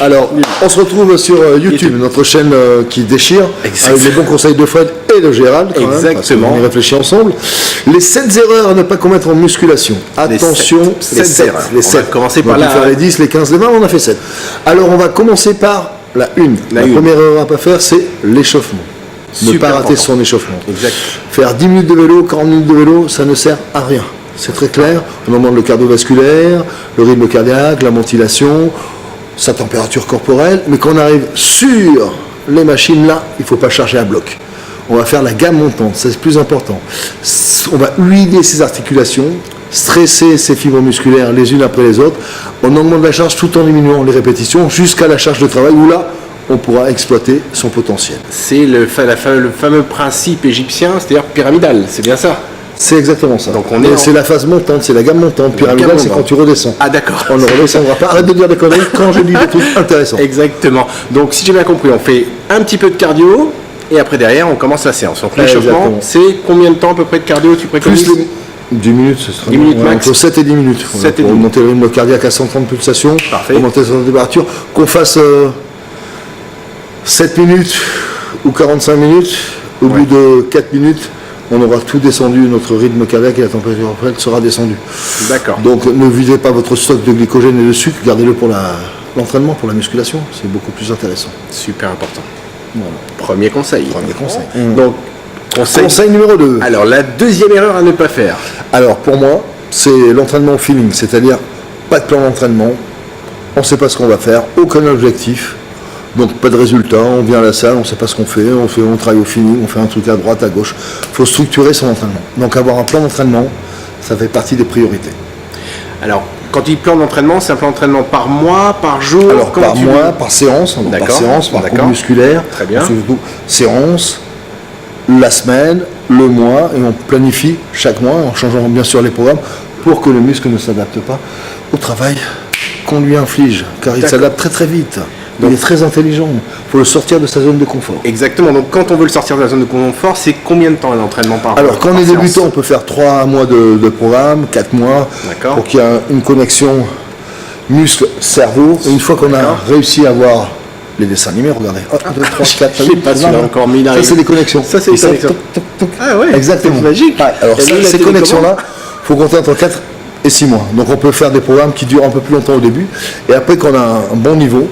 Alors, on se retrouve sur YouTube, notre chaîne qui déchire, avec les bons conseils de Fred et de Gérald, quand même, parce qu'on y réfléchit ensemble. Les 7 erreurs à ne pas commettre en musculation. Attention, les 7. On va commencer par là. Faire les 10, les 15, les 20, on a fait 7. Alors, on va commencer par la 1. La première erreur à ne pas faire, c'est l'échauffement. Ne pas rater son échauffement. Exact. Faire 10 minutes de vélo, 40 minutes de vélo, ça ne sert à rien. C'est très clair. On demande le cardiovasculaire, le rythme cardiaque, la ventilation, sa température corporelle. Mais quand on arrive sur les machines, là, il ne faut pas charger à bloc. On va faire la gamme montante, c'est le plus important. On va huiler ses articulations, stresser ses fibres musculaires les unes après les autres. On augmente la charge tout en diminuant les répétitions jusqu'à la charge de travail où là, on pourra exploiter son potentiel. C'est le fameux principe égyptien, c'est-à-dire pyramidal, c'est bien ça? C'est exactement ça. Donc c'est la phase montante, c'est la gamme montante. Pyramidal, c'est quand tu redescends. Ah d'accord. On ne redescendra pas. Arrête de dire des conneries quand je dis des trucs intéressants. Exactement. Donc si j'ai bien compris, on fait un petit peu de cardio et après derrière on commence la séance. Donc l'échauffement, c'est combien de temps à peu près de cardio tu préconises? Plus 10 minutes, ce sera 10 minutes max. Entre 7 et 10 minutes. Pour monter le rythme cardiaque à 130 pulsations. Parfait. Augmenter sa température. Qu'on fasse 7 minutes ou 45 minutes. Au bout de 4 minutes, on aura tout descendu, notre rythme cardiaque et la température corporelle sera descendue. D'accord. Donc ne videz pas votre stock de glycogène et de sucre, gardez-le pour l'entraînement, pour la musculation, c'est beaucoup plus intéressant. Super important. Voilà. Premier conseil. Donc, conseil numéro 2. Alors la deuxième erreur à ne pas faire. Alors pour moi, c'est l'entraînement au feeling, c'est-à-dire pas de plan d'entraînement, on ne sait pas ce qu'on va faire, aucun objectif. Donc pas de résultat, on vient à la salle, on ne sait pas ce qu'on fait, on travaille au feeling, on fait un truc à droite, à gauche. Il faut structurer son entraînement. Donc avoir un plan d'entraînement, ça fait partie des priorités. Alors, quand il dit plan d'entraînement, c'est un plan d'entraînement par mois, par jour? Alors par mois, par séance, par groupe musculaire. Très bien. Surtout séance, la semaine, le mois, et on planifie chaque mois en changeant bien sûr les programmes pour que le muscle ne s'adapte pas au travail qu'on lui inflige, car il s'adapte très très vite. Donc, il est très intelligent, il faut le sortir de sa zone de confort. Exactement, donc quand on veut le sortir de la zone de confort, c'est combien de temps un entraînement par mois? Alors quand on est débutant, on peut faire 3 mois de programme, 4 mois, pour qu'il y ait une connexion muscle-cerveau. Et une fois qu'on a réussi à avoir les dessins animés, regardez, 1, 2, 3, 4, 5, 6, encore 1000 ça c'est des connexions. Ça c'est des connexions. Ah ouais, exactement. C'est magique. Alors ces connexions-là, il faut compter entre 4 et 6 mois. Donc on peut faire des programmes qui durent un peu plus longtemps au début. Et après qu'on a un bon niveau,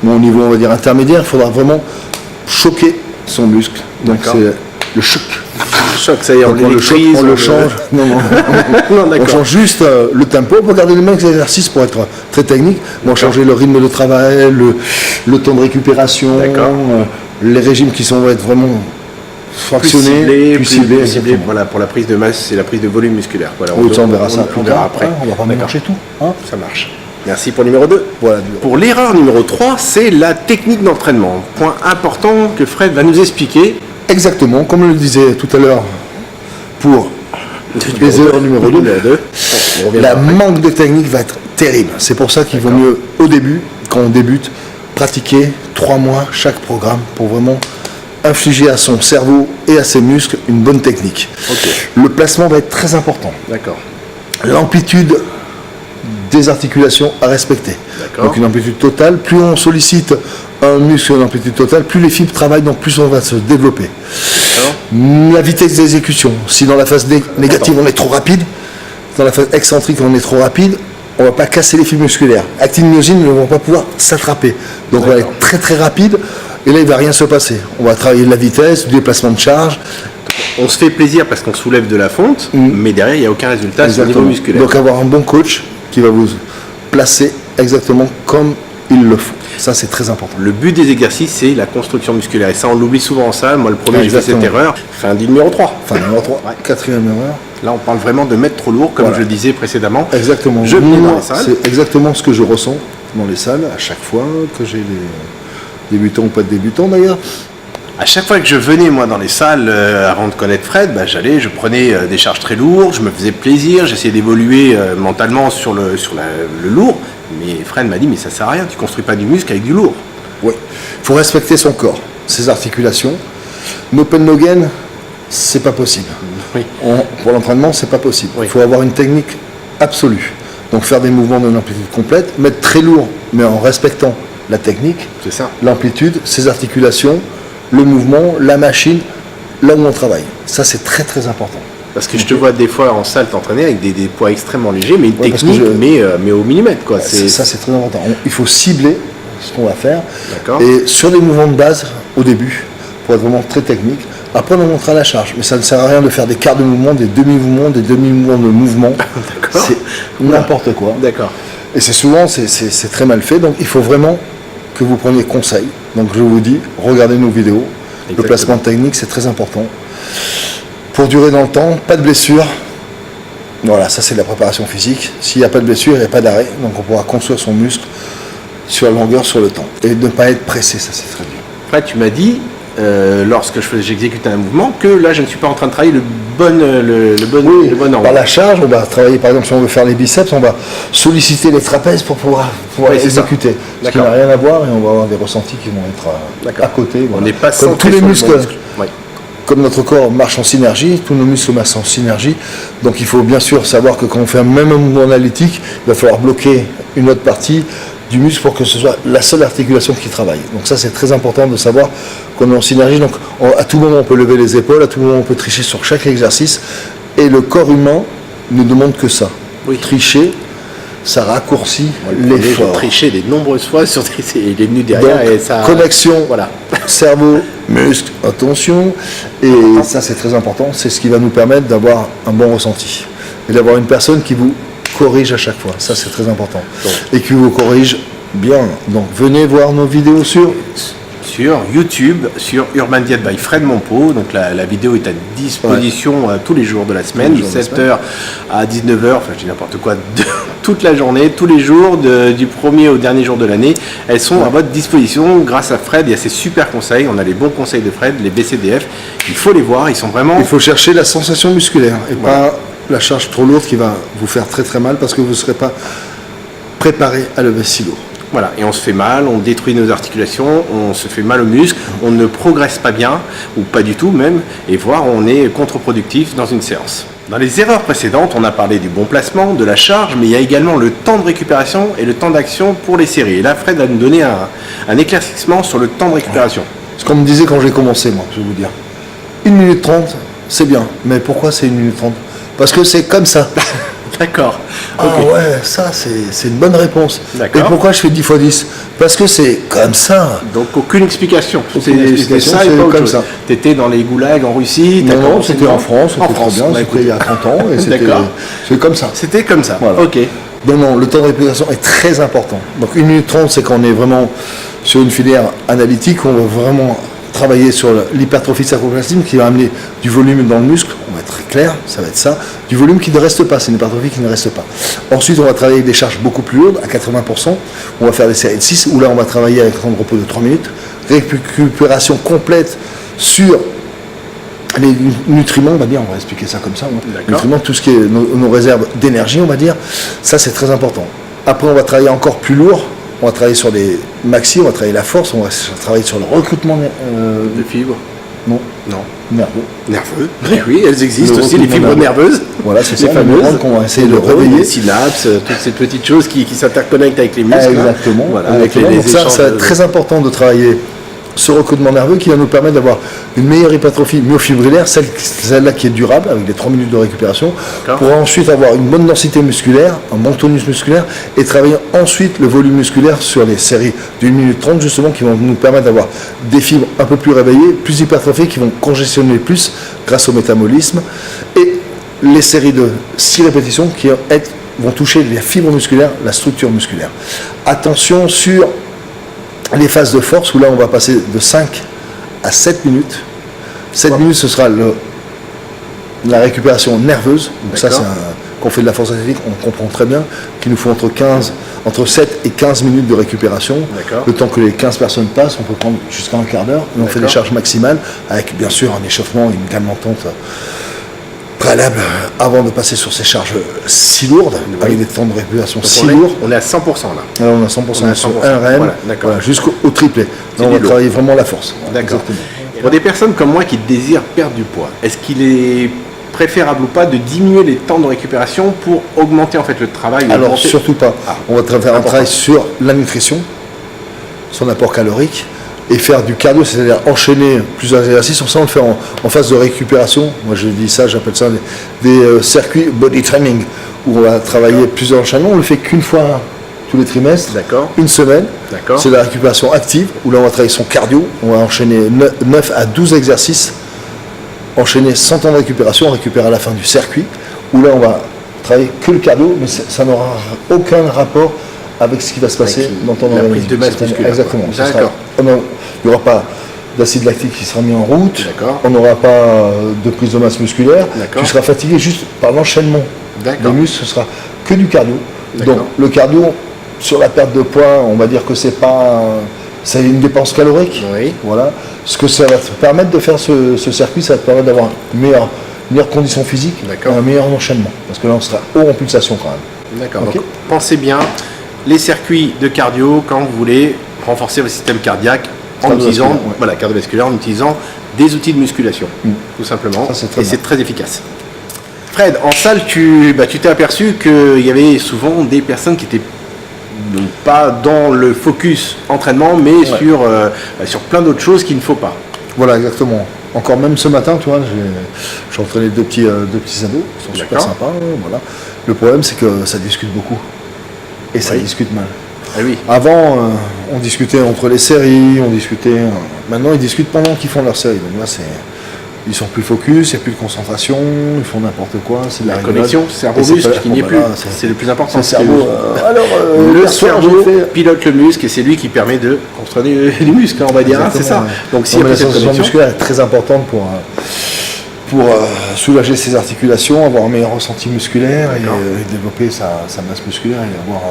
au niveau on va dire intermédiaire, il faudra vraiment choquer son muscle. Donc c'est le choc. Choc, ça y est, on le change. Non, on change juste le tempo. On peut garder les mêmes exercices pour être très technique. On changer le rythme de travail, le temps de récupération, les régimes qui vont être vraiment fractionnés, plus ciblés. Voilà, pour la prise de masse et la prise de volume musculaire. Voilà, on verra ça plus tard. Après. On va pas mélanger tout. Ça marche. Merci pour le numéro 2. Voilà. Pour l'erreur numéro 3, c'est la technique d'entraînement. Point important que Fred va nous expliquer. Exactement, comme je le disais tout à l'heure, pour les erreurs numéro 2, la manque de technique va être terrible. C'est pour ça qu'il vaut mieux, au début, quand on débute, pratiquer 3 mois chaque programme pour vraiment infliger à son cerveau et à ses muscles une bonne technique. Le placement va être très important. L'amplitude des articulations à respecter. Donc une amplitude totale, plus on sollicite un muscle en amplitude totale, plus les fibres travaillent, donc plus on va se développer. La vitesse d'exécution, si dans la phase négative on est trop rapide, dans la phase excentrique on est trop rapide, on ne va pas casser les fibres musculaires. Actine, myosine ne vont pas pouvoir s'attraper. Donc on va être très très rapide et là il ne va rien se passer. On va travailler de la vitesse, du déplacement de charge. On se fait plaisir parce qu'on soulève de la fonte, mais derrière il n'y a aucun résultat sur le niveau musculaire. Donc avoir un bon coach qui va vous placer exactement comme il le faut. Ça, c'est très important. Le but des exercices, c'est la construction musculaire. Et ça, on l'oublie souvent en salle. Moi, le premier, j'ai fait cette erreur. Fin du numéro 3. Fin numéro 3. Quatrième erreur. Là, on parle vraiment de mettre trop lourd, comme je le disais précédemment. Exactement. Je venais dans les salles. C'est exactement ce que je ressens dans les salles, à chaque fois que j'ai des débutants ou pas de débutants d'ailleurs. À chaque fois que je venais, moi, dans les salles, avant de connaître Fred, je prenais des charges très lourdes, je me faisais plaisir, j'essayais d'évoluer mentalement sur le lourd. Mais Fred m'a dit, mais ça sert à rien, tu construis pas du muscle avec du lourd. Oui, il faut respecter son corps, ses articulations. No pain, no gain, c'est pas possible. Pour l'entraînement, c'est pas possible. Il faut avoir une technique absolue. Donc faire des mouvements d'une amplitude complète, mettre très lourd, mais en respectant la technique, C'est ça. l'amplitude, ses articulations, le mouvement, la machine, là où on travaille. Ça, c'est très très important. Parce que je te vois des fois en salle t'entraîner avec des poids extrêmement légers, mais une Ouais, parce que technique, mais au millimètre, quoi. Ça, c'est très important. Il faut cibler ce qu'on va faire. D'accord. Et sur des mouvements de base, au début, pour être vraiment très technique, après on montera la charge. Mais ça ne sert à rien de faire des quarts de mouvement, des demi-mouvements, des demi-mouvements de mouvement. D'accord. C'est n'importe quoi. D'accord. Et c'est souvent, c'est très mal fait. Donc il faut vraiment que vous preniez conseil. Donc je vous dis, regardez nos vidéos. Exactement. Le placement technique, c'est très important. Pour durer dans le temps, pas de blessure. Voilà, ça c'est de la préparation physique. S'il n'y a pas de blessure, il n'y a pas d'arrêt. Donc on pourra construire son muscle sur la longueur, sur le temps. Et ne pas être pressé, ça c'est très bien. Après, tu m'as dit, lorsque j'exécutais un mouvement, que là, je ne suis pas en train de travailler le bon angle. Par la charge, on va travailler, par exemple, si on veut faire les biceps, on va solliciter les trapèzes pour pouvoir Oui, c'est ça. exécuter. Ce qui D'accord. n'a rien à voir et on va avoir des ressentis qui vont être D'accord. à côté. On Voilà. n'est pas comme centré tous les sur le muscles. bon muscle. Oui. Comme notre corps marche en synergie, tous nos muscles marchent en synergie. Donc il faut bien sûr savoir que quand on fait un même mouvement analytique, il va falloir bloquer une autre partie du muscle pour que ce soit la seule articulation qui travaille. Donc ça c'est très important de savoir qu'on est en synergie. Donc à tout moment on peut lever les épaules, à tout moment on peut tricher sur chaque exercice. Et le corps humain ne demande que ça. Oui. Tricher, ça raccourcit Les gens l'effort. triché des nombreuses fois sur il est venu derrière Donc, et ça. connexion, Voilà. cerveau, muscle, attention, et ça c'est très important, c'est ce qui va nous permettre d'avoir un bon ressenti et d'avoir une personne qui vous corrige à chaque fois, ça c'est très important, et qui vous corrige bien. Donc venez voir nos vidéos sur YouTube, sur Urban Diet by Fred Monpeau. Donc la vidéo est à disposition tous les jours de la semaine, de 7h à 19h, enfin je dis n'importe quoi, toute la journée, tous les jours, du premier au dernier jour de l'année. Elles sont à votre disposition grâce à Fred et à ses super conseils. On a les bons conseils de Fred, les BCDF. Il faut les voir, ils sont vraiment... Il faut chercher la sensation musculaire et pas la charge trop lourde qui va vous faire très très mal parce que vous ne serez pas préparé à lever si lourd. Voilà, et on se fait mal, on détruit nos articulations, on se fait mal aux muscles, on ne progresse pas bien, ou pas du tout même, et voire on est contre-productif dans une séance. Dans les erreurs précédentes, on a parlé du bon placement, de la charge, mais il y a également le temps de récupération et le temps d'action pour les séries. Et là, Fred va nous donner un éclaircissement sur le temps de récupération. Ce qu'on me disait quand j'ai commencé, moi, je vais vous dire. 1 minute 30, c'est bien. Mais pourquoi c'est 1 minute 30 ? Parce que c'est comme ça. D'accord. Ah Ok. ouais, ça c'est une bonne réponse. D'accord. Et pourquoi je fais 10 x 10 ? Parce que c'est comme ça. Donc aucune explication. Aucune explication, ça et c'est pas autre comme chose. ça. T'étais dans les goulags en Russie. t'as Non, non, commencé c'était dans- en France, En c'était très France. bien, Bah, c'était il y a 30 ans, et c'était D'accord. c'est comme ça. C'était comme ça. Voilà. Ok. Non, non, le temps de réplication est très important. Donc 1 minute 30, c'est qu'on est vraiment sur une filière analytique, on va vraiment travailler sur l'hypertrophie sarcoplastique qui va amener du volume dans le muscle, on va être très clair, ça va être ça, du volume qui ne reste pas, c'est une hypertrophie qui ne reste pas. Ensuite, on va travailler avec des charges beaucoup plus lourdes, à 80%, on va faire des séries de 6, où là on va travailler avec un temps de repos de 3 minutes, récupération complète sur les nutriments, on va dire, on va expliquer ça comme ça, hein. D'accord. Nutriments, tout ce qui est nos réserves d'énergie, on va dire, ça c'est très important. Après, on va travailler encore plus lourd, on va travailler sur les maxi, on va travailler la force, on va travailler sur le recrutement De fibres. non, Non. nerveux. Nerveux. Oui, elles existent Le aussi, les recrutement fibres nerveuses. Voilà, c'est Les ça, fameuses. les neurones qu'on va essayer de neurones, réveiller. les synapses, toutes ces petites choses qui s'interconnectent avec les muscles. hein. Exactement. Voilà, Exactement. avec les Donc ça, échanges ça va de- être très important de travailler ce recrutement nerveux qui va nous permettre d'avoir une meilleure hypertrophie myofibrillaire, celle-là qui est durable, avec les 3 minutes de récupération, D'accord. pour ensuite avoir une bonne densité musculaire, un bon tonus musculaire, et travailler ensuite le volume musculaire sur les séries d'1 minute 30, justement, qui vont nous permettre d'avoir des fibres un peu plus réveillées, plus hypertrophiées, qui vont congestionner plus grâce au métabolisme, et les séries de 6 répétitions qui vont toucher les fibres musculaires, la structure musculaire. Attention sur les phases de force, où là on va passer de 5 à 7 minutes. 7 minutes, ce sera la récupération nerveuse. Donc ça, D'accord. quand on fait de la force athlétique, on comprend très bien qu'il nous faut entre 7 et 15 minutes de récupération. D'accord. Le temps que les 15 personnes passent, on peut prendre jusqu'à un quart d'heure. Et on fait des D'accord. charges maximales, avec bien sûr un échauffement, une gamme montante préalable avant de passer sur ces charges si lourdes, avec des temps de récupération Donc si lourds. on est à 100% là. Alors on a 100% On a sur 100%, un RM, voilà, d'accord. voilà, jusqu'au triplé. C'est Là, on du va lourd. travailler vraiment la force. Voilà, D'accord. exactement. Pour des personnes comme moi qui désirent perdre du poids, est-ce qu'il est préférable ou pas de diminuer les temps de récupération pour augmenter en fait le travail? Alors augmenter... surtout pas. On va faire un travail sur la nutrition, son apport calorique, et faire du cardio, c'est-à-dire enchaîner plusieurs exercices. Ça, on le fait en phase de récupération. Moi, je dis ça, j'appelle ça des circuits body training, où on va travailler plusieurs enchaînements. On le fait qu'une fois tous les trimestres, une semaine. C'est la récupération active, où là, on va travailler son cardio. On va enchaîner 9 à 12 exercices, enchaîner 100 temps de récupération, on récupère à la fin du circuit, où là, on va travailler que le cardio, mais ça n'aura aucun rapport avec ce qui va se passer dans ton organisme. La prise de masse musculaire. Exactement. Il n'y aura pas d'acide lactique qui sera mis en route. On n'aura pas de prise de masse musculaire. Tu seras fatigué juste par l'enchaînement des muscles. Ce sera que du cardio. Donc le cardio, sur la perte de poids, on va dire que c'est une dépense calorique. Voilà. Ce que ça va te permettre de faire ce circuit, ça va te permettre d'avoir une meilleure condition physique et un meilleur enchaînement. Parce que là, on sera haut en pulsation quand même. D'accord. Donc pensez bien. Les circuits de cardio, quand vous voulez renforcer votre système cardiaque en utilisant, cardiovasculaire, en utilisant des outils de musculation, tout simplement. C'est très efficace. Fred, en salle, tu t'es aperçu qu'il y avait souvent des personnes qui étaient pas dans le focus entraînement, mais sur plein d'autres choses qu'il ne faut pas. Voilà, exactement. Encore même ce matin, tu vois, j'ai entraîné deux petits ados, ils sont super sympas. Voilà. Le problème, c'est que ça discute beaucoup. Et ça discute mal. Avant, on discutait entre les séries, maintenant, ils discutent pendant qu'ils font leur série. Donc là, ils sont plus focus, il n'y a plus de concentration, ils font n'importe quoi. C'est la connexion, cerveau-muscle qui n'y est plus. C'est le plus important. Le cerveau. Le cerveau pilote le muscle et c'est lui qui permet de construire du muscle, on va dire. C'est ça. Donc si la sensation musculaire est très importante pour soulager ses articulations, avoir un meilleur ressenti musculaire et développer sa masse musculaire et avoir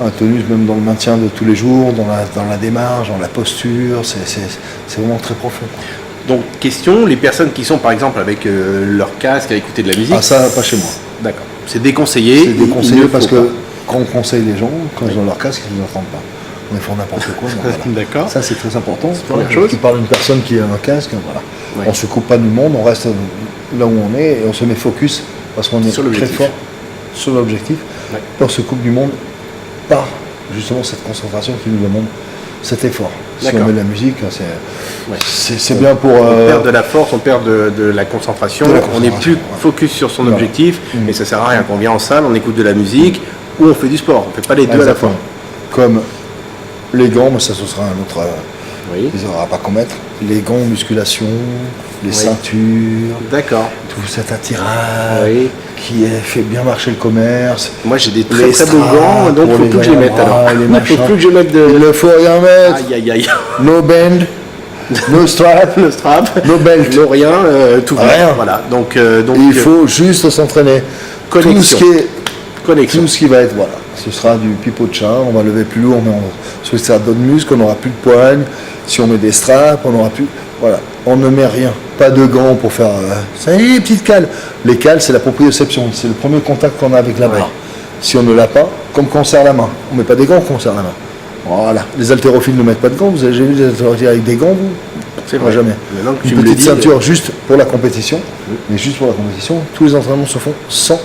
un tonus même dans le maintien de tous les jours, dans la démarche, dans la posture, c'est vraiment très profond. Donc question, les personnes qui sont par exemple avec leur casque à écouter de la musique... Ah ça, pas chez moi. D'accord. C'est déconseillé. C'est déconseillé parce que quand on conseille les gens, quand ils ont leur casque, ils ne l'entendent pas. Ils font n'importe quoi. Voilà. D'accord. Ça c'est très important. Première chose. Tu parles d'une personne qui a un casque, voilà. On ne se coupe pas du monde, on reste là où on est et on se met focus parce qu'on est très fort sur l'objectif. Et on se coupe du monde par justement cette concentration qui nous demande cet effort. Si on met de la musique, c'est bien pour... On perd de la force, on perd de la concentration, on n'est plus focus sur son objectif et ça ne sert à rien. Quand on vient en salle, on écoute de la musique ou on fait du sport, on ne fait pas les deux à la fois. Comme les gants, mais ça ce sera un autre... Ils n'auront pas qu'à mettre. Les gants, musculation, les ceintures, tout cet attirail qui fait bien marcher le commerce. Moi j'ai des très beaux gants, donc il faut plus que je les mette alors. Il ne faut plus que je mette Il ne faut rien mettre. Aïe. No bend, no strap, no belt. No rien, tout rien. Voilà. Donc il faut juste s'entraîner. Connexion. Tout ce qui va être, ce sera du pipeau de chat, on va lever plus lourd, mais ce sera d'autres muscles, on n'aura plus de poigne. Si on met des straps, on n'aura plus... Voilà, on ne met rien. Pas de gants pour faire... ça y est, petites cales. Les cales, c'est la proprioception, c'est le premier contact qu'on a avec la barre. Si on ne l'a pas, comme quand on serre la main. On ne met pas des gants quand on serre la main. Voilà, les haltérophiles ne mettent pas de gants. Vous avez jamais vu des haltérophiles avec des gants, vous? C'est vrai. Jamais. Une petite ceinture juste pour la compétition. Mais juste pour la compétition, tous les entraînements se font sans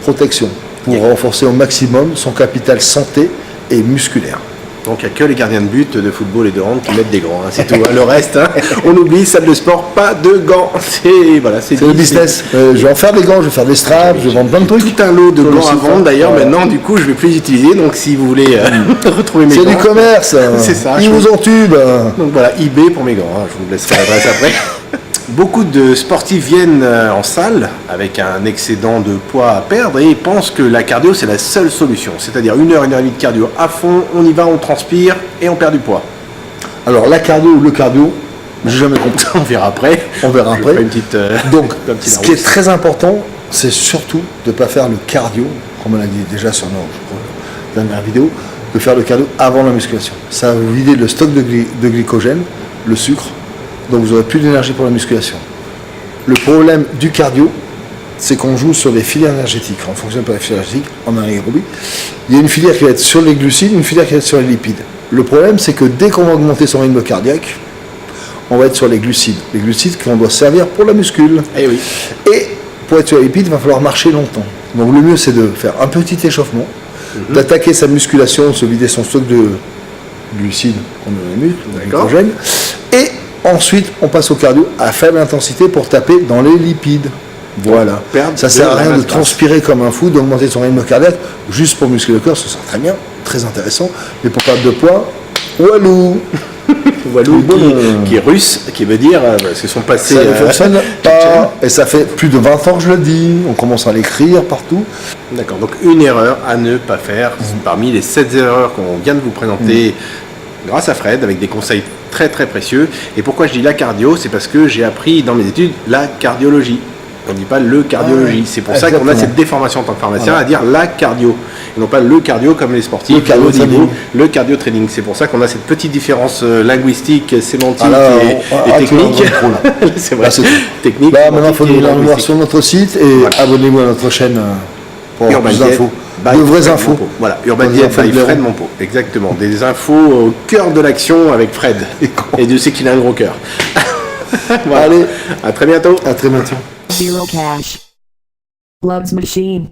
protection. Pour renforcer au maximum son capital santé et musculaire. Donc il n'y a que les gardiens de but de football et de hand qui mettent des gants, c'est tout. Le reste, on oublie, salle de sport, pas de gants. C'est le business. Je vais en faire des gants, je vais faire des straps, je vais vendre plein de trucs. Tout un lot de gants à vendre d'ailleurs, maintenant du coup je ne vais plus les utiliser, donc si vous voulez retrouver mes gants... C'est du commerce, c'est ça. Ils vous entubent. Donc voilà, eBay pour mes gants, je vous laisserai l'adresse après. Beaucoup de sportifs viennent en salle avec un excédent de poids à perdre et pensent que la cardio c'est la seule solution. C'est-à-dire 1 heure, 1 heure et demie de cardio à fond, on y va, on transpire et on perd du poids. Alors la cardio ou le cardio, j'ai jamais compris. On verra après. Une petite, donc ce qui est très important, c'est surtout de ne pas faire le cardio, comme on l'a dit déjà sur nos dernières vidéos, de faire le cardio avant la musculation. Ça va vous vider le stock de glycogène, le sucre. Donc vous n'aurez plus d'énergie pour la musculation. Le problème du cardio, c'est qu'on joue sur les filières énergétiques. On fonctionne par les filières énergétiques en aérobie. Il y a une filière qui va être sur les glucides, une filière qui va être sur les lipides. Le problème, c'est que dès qu'on va augmenter son rythme cardiaque, on va être sur les glucides. Les glucides qu'on doit servir pour la muscule. Eh oui. Et pour être sur les lipides, il va falloir marcher longtemps. Donc le mieux, c'est de faire un petit échauffement, d'attaquer sa musculation, de se vider son stock de glucides qu'on a dans les muscles, D'accord. glycogène. Et ensuite, on passe au cardio à faible intensité pour taper dans les lipides. Voilà. Perdre Ça sert de à la rien de masse grasse. transpirer comme un fou, d'augmenter son rythme cardiaque juste pour muscler le corps, ce sera très bien, très intéressant. Mais pour perdre de poids, walou. Walou Bon, qui est russe, qui veut dire, parce que son passé. Ça ne fonctionne pas. Et ça fait plus de 20 ans que je le dis. On commence à l'écrire partout. D'accord, donc une erreur à ne pas faire parmi les 7 erreurs qu'on vient de vous présenter grâce à Fred, avec des conseils très très précieux. Et pourquoi je dis la cardio, c'est parce que j'ai appris dans mes études la cardiologie. On ne dit pas le cardiologie. C'est pour ça qu'on a exactement. cette déformation en tant que pharmacien Voilà. à dire la cardio. Et non pas le cardio comme les sportifs, Le cardio au niveau, training. le cardio training. C'est pour ça qu'on a cette petite différence linguistique, sémantique Ah là, et tu vas technique. en trop, là. C'est vrai. Là, c'est tout. Technique. Là, maintenant, il faut sémantique et nous voir linguistique. sur notre site et Voilà. abonnez-vous à notre chaîne pour avoir Urban plus Diet d'infos. by De vraies Fred infos. Monpot. Voilà, Urban Des Diet infos by de Fred Léon. Monpot. Exactement. Des infos au cœur de l'action avec Fred. Et Dieu sait qu'il a un gros cœur. Voilà. Allez, À très bientôt. à très bientôt. Zero cash. Loves machine.